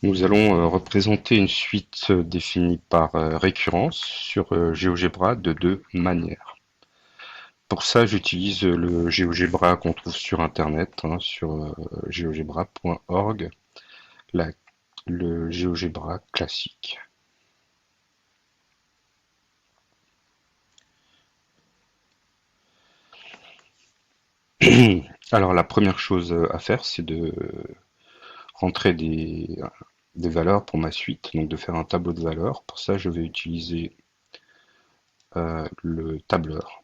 Nous allons représenter une suite définie par récurrence sur GeoGebra de deux manières. Pour ça, j'utilise le GeoGebra qu'on trouve sur Internet, sur geogebra.org, le GeoGebra classique. Alors la première chose à faire, c'est de rentrer des valeurs pour ma suite, donc de faire un tableau de valeurs. Pour ça, je vais utiliser le tableur,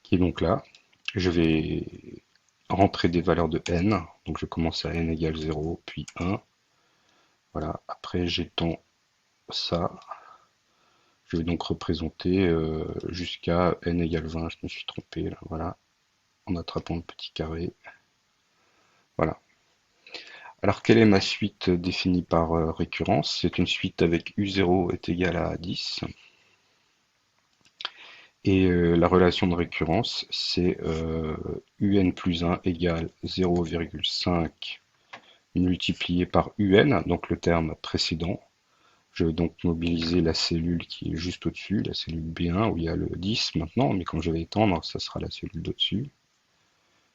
qui est donc là. Je vais rentrer des valeurs de n, donc je commence à n égale 0, puis 1. Voilà, après j'étends ça. Je vais donc représenter jusqu'à n égale 20, je me suis trompé là, voilà, en attrapant le petit carré. Voilà. Alors quelle est ma suite définie par récurrence? C'est une suite avec u0 est égal à 10. Et la relation de récurrence, c'est un plus 1 égale 0,5 multiplié par un, donc le terme précédent. Je vais donc mobiliser la cellule qui est juste au-dessus, la cellule B1 où il y a le 10 maintenant, mais quand je vais étendre, ça sera la cellule d'au-dessus,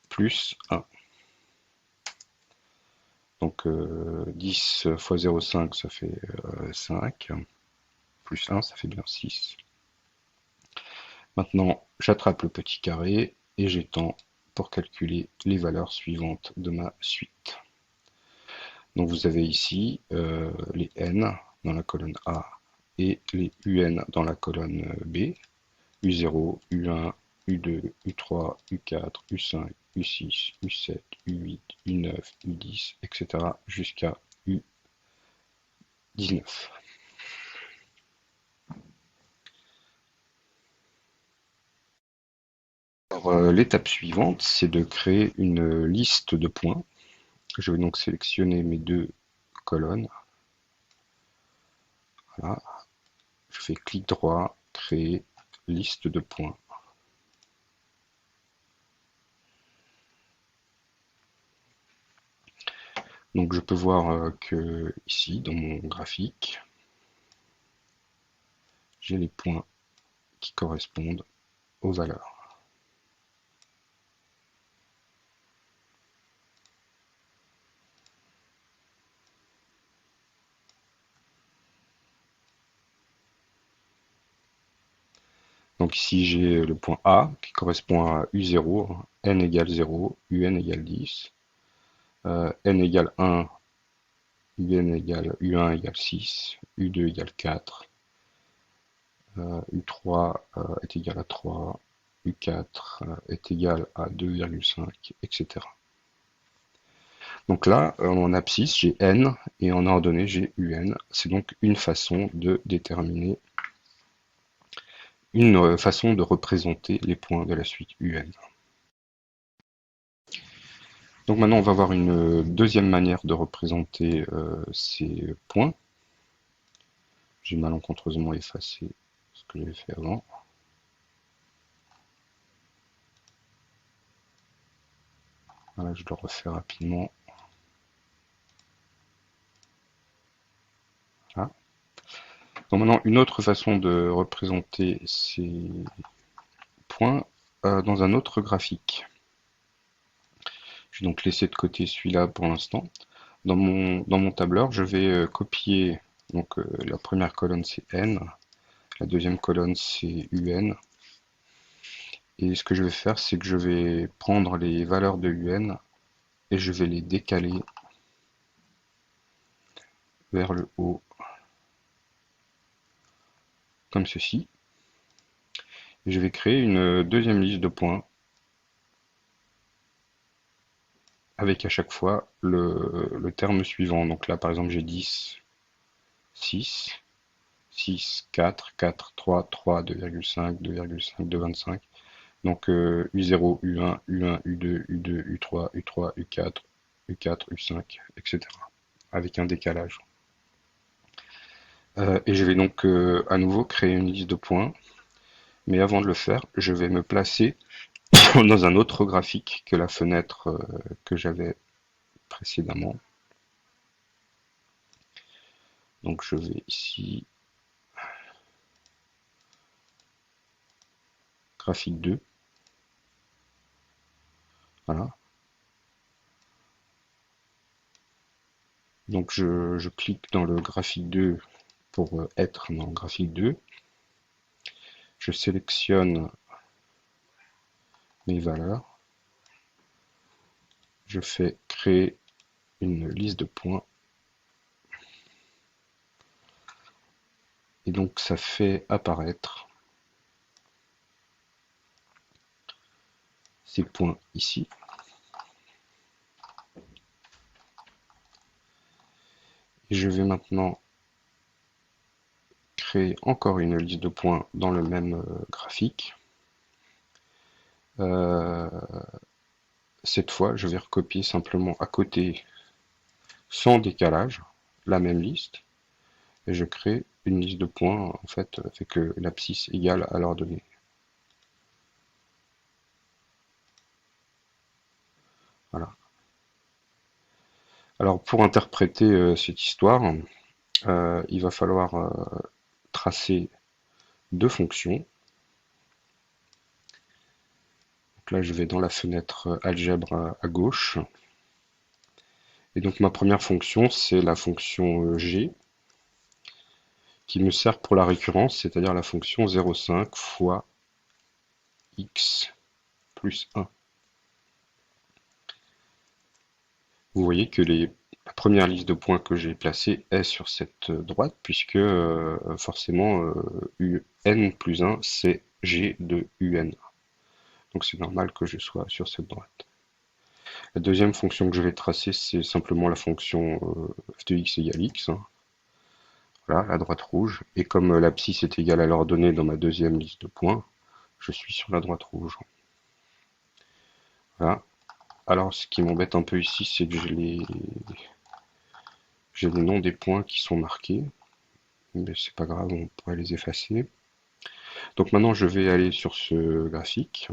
plus 1. Donc 10 fois 0,5 ça fait 5, plus 1 ça fait bien 6. Maintenant j'attrape le petit carré et j'étends pour calculer les valeurs suivantes de ma suite. Donc vous avez ici les n dans la colonne A et les un dans la colonne B, u0, u1, u2, u3, u4, u5, u6, u7, u8, u9, u10, etc. jusqu'à u19. L'étape suivante, c'est de créer une liste de points. Je vais donc sélectionner mes deux colonnes. Voilà. Je fais clic droit, créer liste de points. Donc je peux voir que ici, dans mon graphique, j'ai les points qui correspondent aux valeurs. Donc ici j'ai le point A qui correspond à U0, n égale 0, UN égale 10, n égale 1, UN égale U1 égale 6, U2 égale 4, U3 est égal à 3, U4 est égal à 2,5, etc. Donc là, en abscisse, j'ai n et en ordonnée, j'ai un. C'est donc une façon de déterminer, une façon de représenter les points de la suite un. Donc maintenant, on va voir une deuxième manière de représenter ces points. J'ai malencontreusement effacé ce que j'avais fait avant. Voilà, je le refais rapidement. Voilà. Donc maintenant, une autre façon de représenter ces points dans un autre graphique. Je vais donc laisser de côté celui-là pour l'instant. Dans mon tableur, je vais copier, donc la première colonne c'est n, la deuxième colonne c'est un. Et ce que je vais faire, c'est que je vais prendre les valeurs de un et je vais les décaler vers le haut, comme ceci. Et je vais créer une deuxième liste de points avec à chaque fois le terme suivant. Donc là, par exemple, j'ai 10, 6, 6, 4, 4, 3, 3, 2,5, 2,5, 2,25. Donc U0, U1, U1, U2, U2, U3, U3, U4, U4, U5, etc. Avec un décalage. Et je vais donc à nouveau créer une liste de points. Mais avant de le faire, je vais me placer dans un autre graphique que la fenêtre que j'avais précédemment. Donc je vais ici, graphique 2, voilà. Donc je clique dans le graphique 2 pour être dans le graphique 2. Je sélectionne mes valeurs. Je fais créer une liste de points. Et donc ça fait apparaître ces points ici. Et je vais maintenant créer encore une liste de points dans le même graphique. Cette fois, je vais recopier simplement à côté, sans décalage, la même liste. Et je crée une liste de points, en fait, avec l'abscisse égale à l'ordonnée. Voilà. Alors, pour interpréter cette histoire, il va falloir tracer deux fonctions. Donc là, je vais dans la fenêtre algèbre à gauche. Et donc, ma première fonction, c'est la fonction g, qui me sert pour la récurrence, c'est-à-dire la fonction 0,5 fois x plus 1. Vous voyez que la première liste de points que j'ai placée est sur cette droite, puisque forcément n plus 1, c'est g de un. Donc c'est normal que je sois sur cette droite. La deuxième fonction que je vais tracer, c'est simplement la fonction f de x égale x. Voilà, la droite rouge. Et comme l'abscisse est égale à l'ordonnée dans ma deuxième liste de points, je suis sur la droite rouge. Voilà. Alors ce qui m'embête un peu ici, c'est que j'ai les noms des points qui sont marqués. Mais c'est pas grave, on pourrait les effacer. Donc maintenant je vais aller sur ce graphique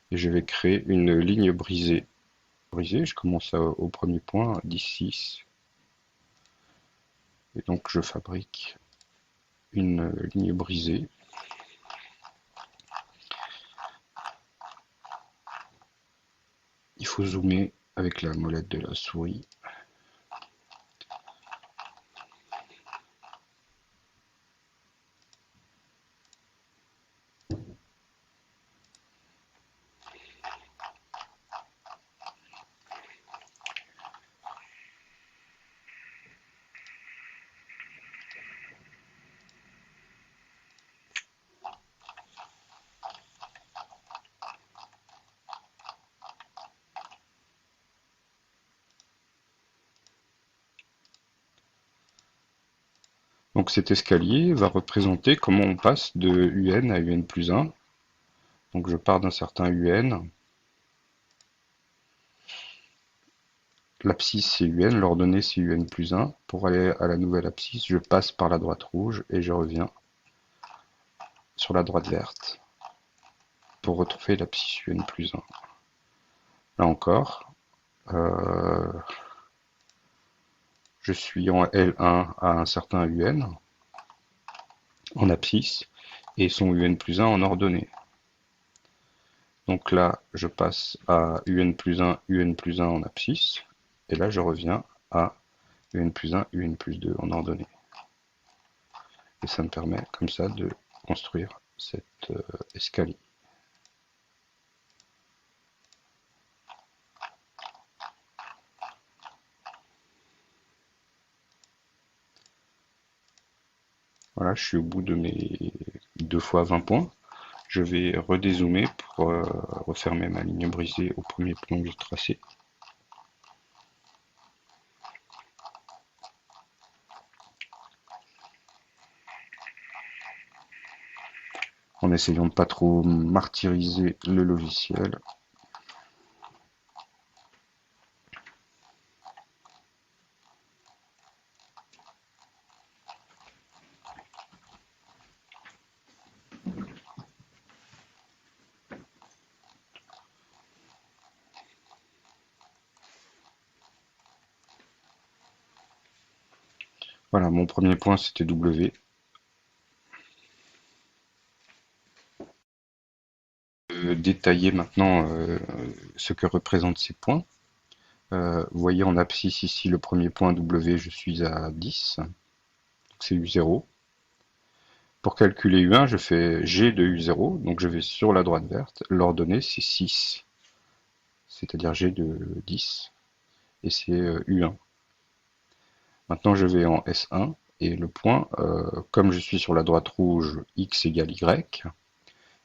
et je vais créer une ligne brisée. Je commence au premier point, 10, 6. Et donc je fabrique une ligne brisée. Il faut zoomer avec la molette de la souris. Donc cet escalier va représenter comment on passe de un à un plus 1. Donc je pars d'un certain un. L'abscisse c'est un, l'ordonnée c'est un plus 1. Pour aller à la nouvelle abscisse, je passe par la droite rouge et je reviens sur la droite verte pour retrouver l'abscisse un plus 1. Là encore, je suis en L1 à un certain un en abscisse et son un plus 1 en ordonnée. Donc là, je passe à un plus 1 en abscisse et là je reviens à un plus 1 plus 2 en ordonnée. Et ça me permet comme ça de construire cet escalier. Voilà, je suis au bout de mes 2 fois 20 points. Je vais redézoomer pour refermer ma ligne brisée au premier point que j'ai tracé. En essayant de pas trop martyriser le logiciel. Voilà, mon premier point c'était W. Détailler maintenant ce que représentent ces points. Vous voyez en abscisse ici le premier point W, je suis à 10, donc c'est U0. Pour calculer U1, je fais G de U0, donc je vais sur la droite verte, l'ordonnée c'est 6, c'est-à-dire G de 10, et c'est U1. Maintenant je vais en S1, et le point, comme je suis sur la droite rouge, X égale Y,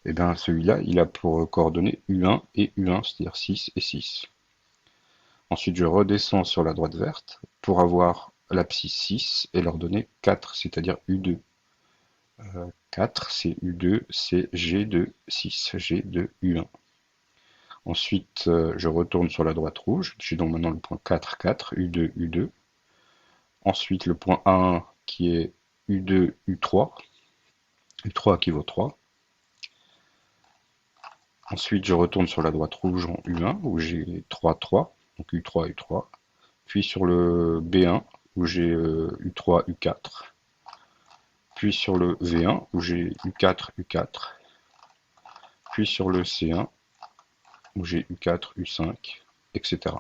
et bien celui-là, il a pour coordonnées U1 et U1, c'est-à-dire 6 et 6. Ensuite, je redescends sur la droite verte pour avoir l'abscisse 6 et leur donner 4, c'est-à-dire U2. 4, c'est U2, c'est G de 6, G de U1. Ensuite, je retourne sur la droite rouge, j'ai donc maintenant le point 4, 4, U2, U2. Ensuite, le point A1 qui est U2, U3, U3 qui vaut 3. Ensuite, je retourne sur la droite rouge en U1 où j'ai 3, 3, donc U3, U3. Puis sur le B1 où j'ai U3, U4. Puis sur le V1 où j'ai U4, U4. Puis sur le C1 où j'ai U4, U5, etc.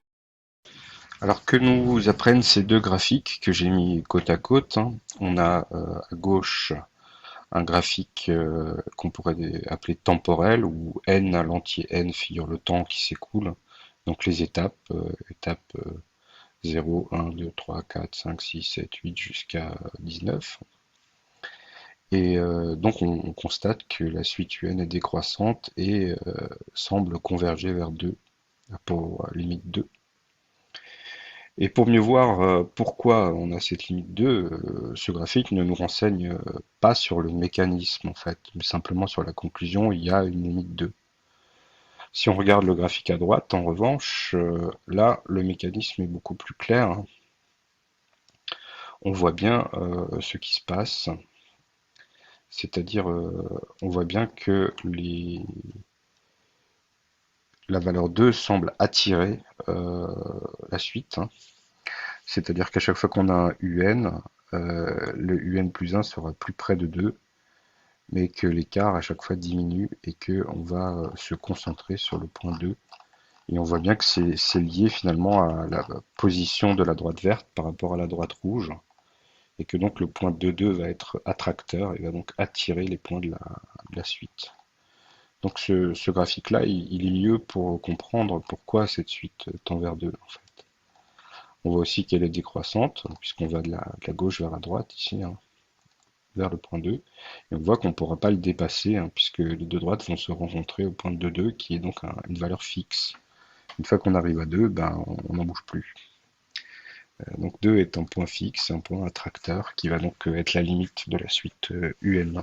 Alors que nous apprennent ces deux graphiques que j'ai mis côte à côte, hein. On a à gauche un graphique qu'on pourrait appeler temporel, où n à l'entier n figure le temps qui s'écoule, donc les étapes, étapes 0, 1, 2, 3, 4, 5, 6, 7, 8 jusqu'à 19. Et donc on constate que la suite UN est décroissante et semble converger vers 2, pour limite 2. Et pour mieux voir pourquoi on a cette limite 2, ce graphique ne nous renseigne pas sur le mécanisme en fait, mais simplement sur la conclusion, il y a une limite 2. Si on regarde le graphique à droite, en revanche, là le mécanisme est beaucoup plus clair, hein. On voit bien ce qui se passe, c'est-à-dire on voit bien que la valeur 2 semble attirer la suite, hein. C'est-à-dire qu'à chaque fois qu'on a un UN, le UN plus 1 sera plus près de 2, mais que l'écart à chaque fois diminue et qu'on va se concentrer sur le point 2. Et on voit bien que c'est lié finalement à la position de la droite verte par rapport à la droite rouge, et que donc le point 2,2 va être attracteur et va donc attirer les points de la suite. Donc ce graphique-là, il est mieux pour comprendre pourquoi cette suite tend vers 2 en fait. On voit aussi qu'elle est décroissante, puisqu'on va de la gauche vers la droite ici, hein, vers le point 2. Et on voit qu'on ne pourra pas le dépasser, hein, puisque les deux droites vont se rencontrer au point de 2,2, qui est donc une valeur fixe. Une fois qu'on arrive à 2, ben, on n'en bouge plus. Donc 2 est un point fixe, un point attracteur, qui va donc être la limite de la suite UN.